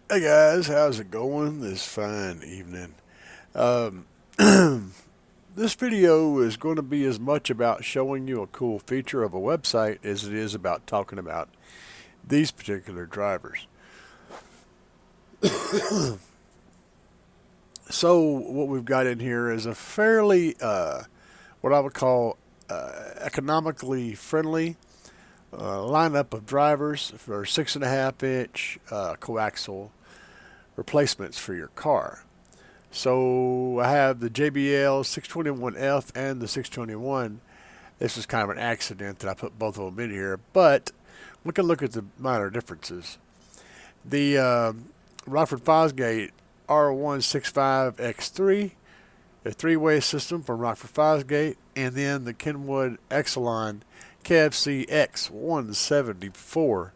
Hey guys, how's it going this fine evening? Um, this video is going to be as much about showing you a cool feature of a website as it is about talking about these particular drivers. So what we've got in here is a fairly, what I would call economically friendly lineup of drivers for 6.5 inch coaxial replacements for your car. So I have the JBL 621F and the 621. This is kind of an accident that I put both of them in here, but we can look at the minor differences. The Rockford Fosgate R165X3, a three-way system from Rockford Fosgate, and then the Kenwood Exelon KFC X174.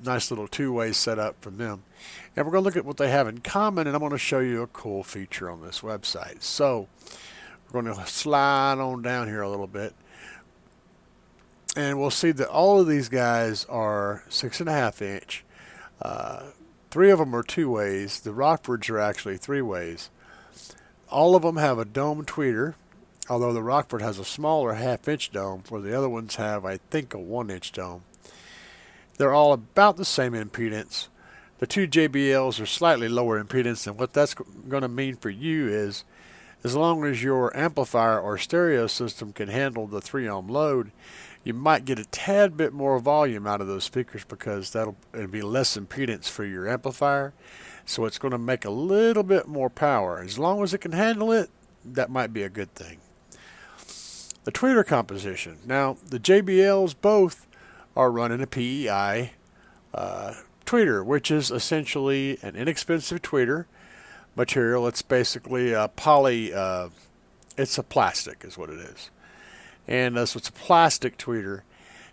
Nice little two-way setup from them. And we're going to look at what they have in common, and I'm going to show you a cool feature on this website. So we're going to slide on down here a little bit, and we'll see that all of these guys are 6.5 inch. Three of them are two ways. The Rockfords are actually three ways. All of them have a dome tweeter, although the Rockford has a smaller half-inch dome, where the other ones have, I think, a 1-inch dome. They're all about the same impedance. The two JBLs are slightly lower impedance, and what that's going to mean for you is, as long as your amplifier or stereo system can handle the 3 ohm load, you might get a tad bit more volume out of those speakers because it'll be less impedance for your amplifier. So it's going to make a little bit more power. As long as it can handle it, that might be a good thing. The tweeter composition. Now, the JBLs both are running a PEI tweeter, which is essentially an inexpensive tweeter material. It's basically a it's a plastic is what it is. And so it's a plastic tweeter.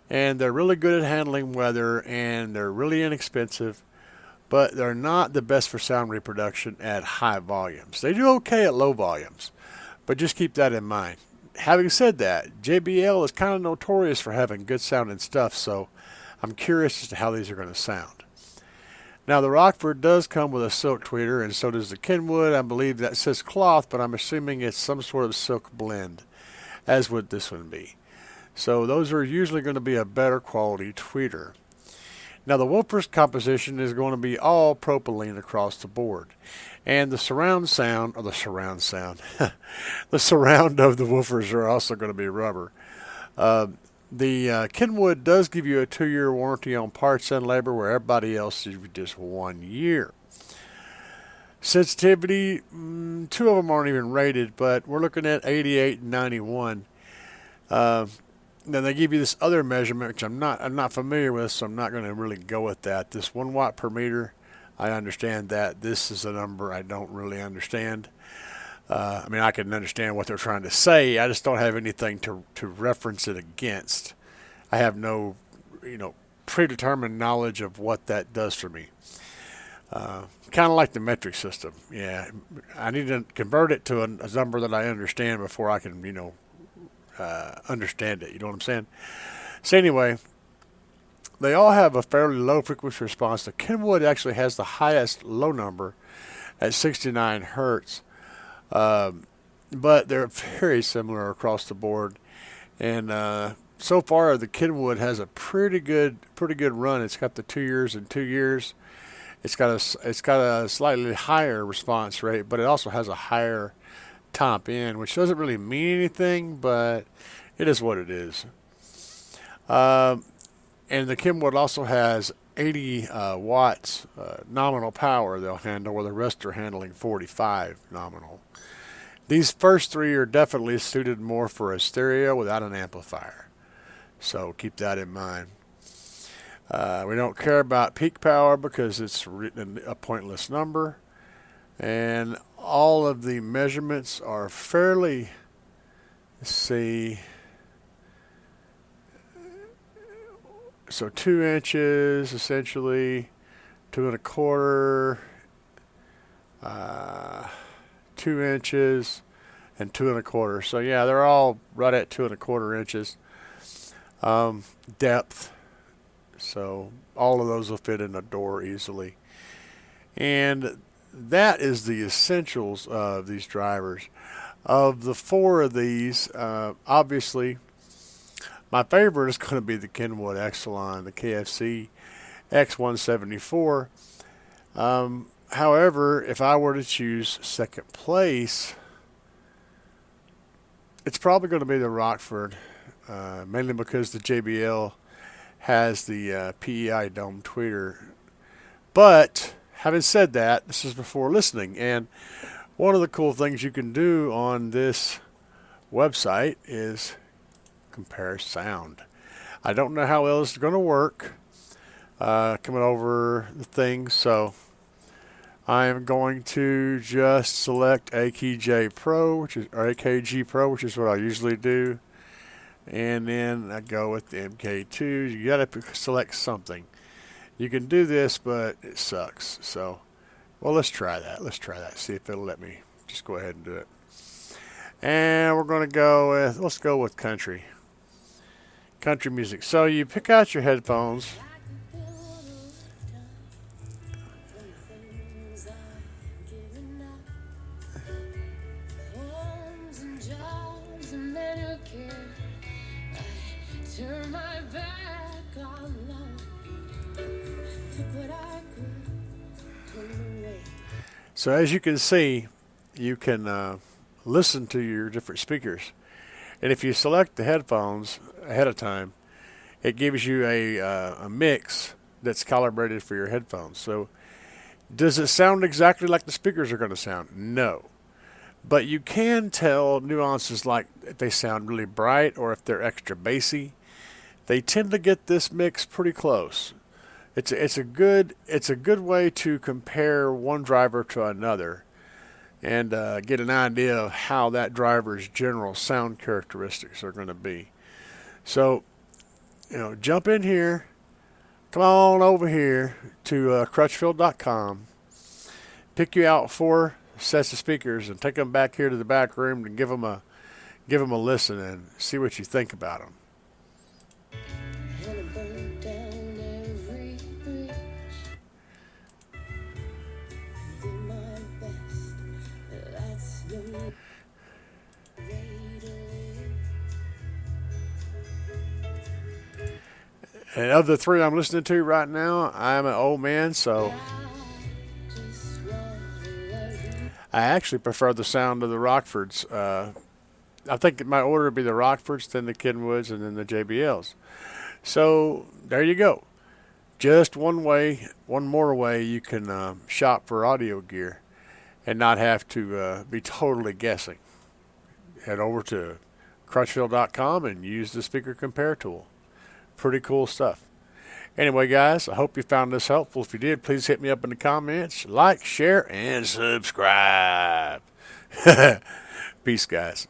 And they're really good at handling weather, and they're really inexpensive, but they're not the best for sound reproduction at high volumes. They do okay at low volumes, but just keep that in mind. Having said that, JBL is kind of notorious for having good sounding stuff, so I'm curious as to how these are going to sound. Now, the Rockford does come with a silk tweeter, and so does the Kenwood. I believe that says cloth, but I'm assuming it's some sort of silk blend, as would this one be. So those are usually going to be a better quality tweeter. Now, the woofer's composition is going to be all propylene across the board. And the surround sound, or the surround sound, the surround of the woofers are also going to be rubber. The Kenwood does give you a 2-year warranty on parts and labor, where everybody else is just 1 year. Sensitivity, two of them aren't even rated, but we're looking at 88 and 91. Then they give you this other measurement, which I'm not familiar with, so I'm not going to really go with that. This 1 watt per meter, I understand that. This is a number I don't really understand. I mean, I can understand what they're trying to say. I just don't have anything to reference it against. I have no, predetermined knowledge of what that does for me. Kind of like the metric system. Yeah, I need to convert it to a number that I understand before I can, understand it. You know what I'm saying? So anyway, they all have a fairly low frequency response. The Kenwood actually has the highest low number at 69 hertz. But they're very similar across the board. And so far, the Kenwood has a pretty good run. It's got the 2 years and 2 years. It's got a slightly higher response rate, but it also has a higher top end, which doesn't really mean anything, but it is what it is. And the Kenwood also has 80 watts nominal power they'll handle, where the rest are handling 45 nominal. These first three are definitely suited more for a stereo without an amplifier, so keep that in mind. We don't care about peak power because it's a pointless number, and all of the measurements are fairly, let's see, so 2 inches essentially, 2 1/4, 2 inches, and 2 1/4. So yeah, they're all right at 2 1/4 inches. Depth. So all of those will fit in a door easily. And that is the essentials of these drivers. Of the four of these, obviously, my favorite is going to be the Kenwood Exelon, the KFC X174. However, if I were to choose second place, it's probably going to be the Rockford, mainly because the JBL has the PEI dome tweeter. But having said that, this is before listening, and one of the cool things you can do on this website is compare sound. I don't know how well it's going to work coming over the thing, so I am going to just select AKG Pro, AKG Pro, which is what I usually do, and then I go with the MK2. You got to select something. You can do this, but it sucks. So, well, let's try that. See if it'll let me just go ahead and do it. And we're going to go with, let's go with country music. So you pick out your headphones. So as you can see, you can listen to your different speakers. And if you select the headphones ahead of time, it gives you a mix that's calibrated for your headphones. So does it sound exactly like the speakers are going to sound? No. But you can tell nuances like if they sound really bright or if they're extra bassy. They tend to get this mix pretty close. It's a good way to compare one driver to another and get an idea of how that driver's general sound characteristics are going to be. So, jump in here, come on over here to crutchfield.com, pick you out 4 sets of speakers, and take them back here to the back room and give them a listen and see what you think about them. And of the 3 I'm listening to right now, I'm an old man, so I actually prefer the sound of the Rockfords. I think my order would be the Rockfords, then the Kenwoods, and then the JBLs. So there you go. Just one more way you can shop for audio gear and not have to be totally guessing. Head over to crutchfield.com and use the speaker compare tool. Pretty cool stuff. Anyway, guys, I hope you found this helpful. If you did, please hit me up in the comments. Like, share, and subscribe. Peace, guys.